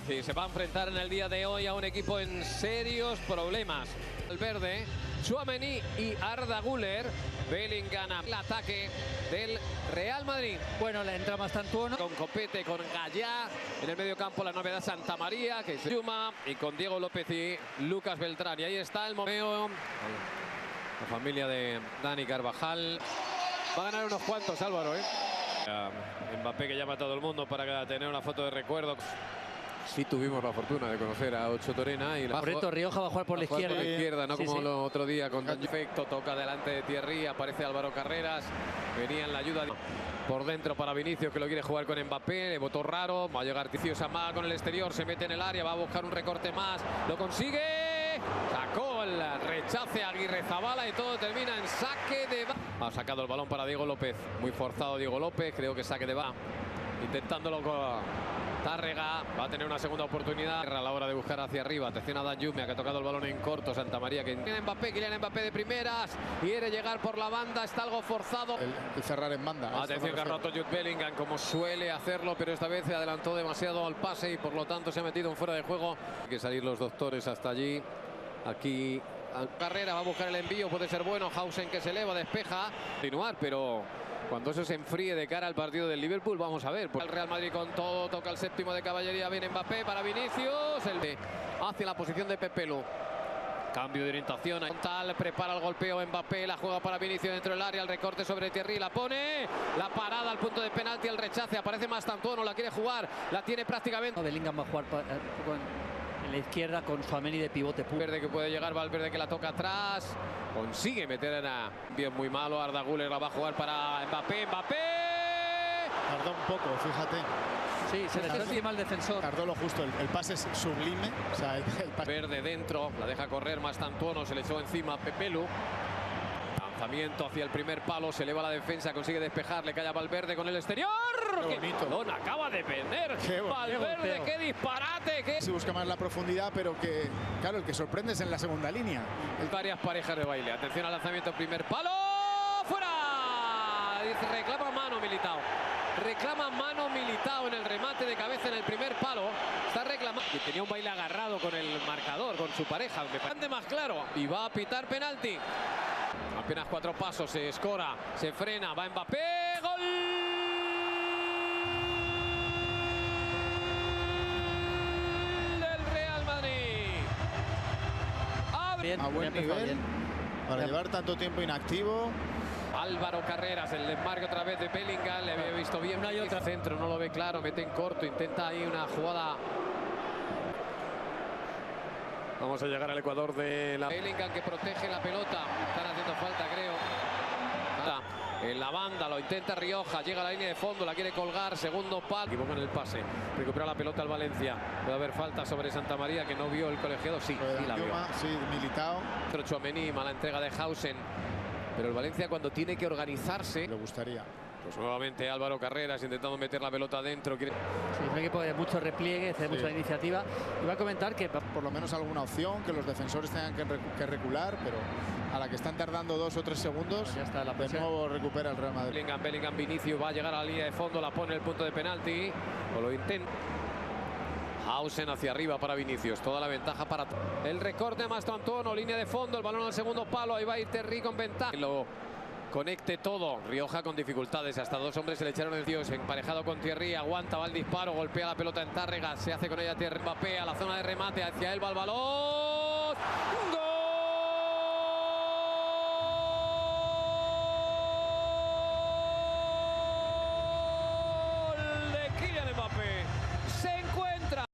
que se va a enfrentar en el día de hoy a un equipo en serios problemas. El verde, Tchouaméni y Arda Güler. Bellingham, el ataque del Real Madrid. Bueno, le entra Mastantuono. Con Copete, con Gallá. En el medio campo la novedad Santa María, que es Yuma. Y con Diego López y Lucas Beltrán. Y ahí está el momento. La familia de Dani Carvajal. Va a ganar unos cuantos, Álvaro, ¿eh? Mbappé, que llama a todo el mundo para tener una foto de recuerdo. Sí tuvimos la fortuna de conocer a Ocho Torena y Correcto, Rioja va a jugar por la izquierda. No como el otro día con Dan Efecto, toca delante de Thierry, aparece Álvaro Carreras, venía en la ayuda por dentro para Vinicius, que lo quiere jugar con Mbappé, le votó raro, va a llegar Ticio Samá con el exterior, se mete en el área, va a buscar un recorte más, lo consigue, sacó el rechace a Aguirre Zabala y todo termina en saque de... Ha sacado el balón para Diego López, muy forzado Diego López, creo que saque de va, intentándolo con... Tárrega va a tener una segunda oportunidad a la hora de buscar hacia arriba. Atención a Dan Yumia, que ha tocado el balón en corto. Santa María, que tiene Mbappé, Kylian Mbappé de primeras. Quiere llegar por la banda, está algo forzado. El cerrar en banda. Atención que ha roto Jude Bellingham, como suele hacerlo, pero esta vez se adelantó demasiado al pase y por lo tanto se ha metido en fuera de juego. Hay que salir los doctores hasta allí. Aquí Carrera va a buscar el envío, puede ser bueno. Hausen, que se eleva, despeja. Continuar, pero... cuando eso se enfríe de cara al partido del Liverpool, vamos a ver. El Real Madrid con todo, toca el séptimo de caballería, viene Mbappé para Vinicius, hacia la posición de Pepelu. Cambio de orientación, tal, prepara el golpeo Mbappé, la juega para Vinicius dentro del área, el recorte sobre Thierry, la pone, la parada al punto de penalti, el rechace, aparece Mastantuono, la quiere jugar, la tiene prácticamente. Bellingham va a jugar en la izquierda con Tchouaméni de pivote puro. Verde que puede llegar, Valverde que la toca atrás, consigue meter en a... bien muy malo, Arda Güler la va a jugar para Mbappé, Tardó un poco, fíjate. Sí, se le echó encima al defensor. Tardó lo justo, el pase es sublime. O sea, el pase... Verde dentro, la deja correr Mastantuono, se le echó encima a Pepelu. Lanzamiento hacia el primer palo, se eleva la defensa, consigue despejar, le cae a Valverde con el exterior. Qué bonito. Balón acaba de perder. Valverde, qué disparate. Se busca más la profundidad, pero que, claro, el que sorprende es en la segunda línea. Varias parejas de baile. Atención al lanzamiento, primer palo. ¡Fuera! Dice, reclama mano Militao. Reclama mano Militao en el remate de cabeza en el primer palo. Está reclamando. Y tenía un baile agarrado con el marcador, con su pareja. Me parece más claro. Y va a pitar penalti. Apenas 4 pasos, se escora, se frena, va Mbappé, ¡gol! Del Real Madrid. Bien, a buen nivel, bien. Para llevar tanto tiempo inactivo. Álvaro Carreras, el desmarque otra vez de Bellingham, le había visto bien. Una y otra centro, no lo ve claro, mete en corto, intenta ahí una jugada. Vamos a llegar al Ecuador de la Bellingham, que protege la pelota. Están haciendo falta, creo. En la banda, lo intenta Rioja, llega a la línea de fondo, la quiere colgar, segundo palo. Equivoca en el pase, recupera la pelota al Valencia. Puede haber falta sobre Santa María, que no vio el colegiado. Sí, sí la vio. Sí, Militao. Tchouaméni, mala entrega de Hausen. Pero el Valencia, cuando tiene que organizarse... Le gustaría. Pues nuevamente Álvaro Carreras intentando meter la pelota dentro. Sí, es un equipo de mucho repliegue, de mucha iniciativa. Y va a comentar que por lo menos alguna opción, que los defensores tengan que recular, pero a la que están tardando 2 o 3 segundos, ya está, de nuevo recupera el Real Madrid. Bellingham, Vinicius va a llegar a la línea de fondo, la pone el punto de penalti, o lo intenta. Hausen hacia arriba para Vinicius, toda la ventaja para... El recorte a Mastantuono, línea de fondo, el balón al segundo palo, ahí va a ir Thierry con ventaja. Conecte todo, Rioja con dificultades, hasta 2 hombres se le echaron el Dios, emparejado con Thierry, aguanta, va el disparo, golpea la pelota en Tárrega, se hace con ella Thierry, Mbappé a la zona de remate, hacia él va el balón. ¡Gol!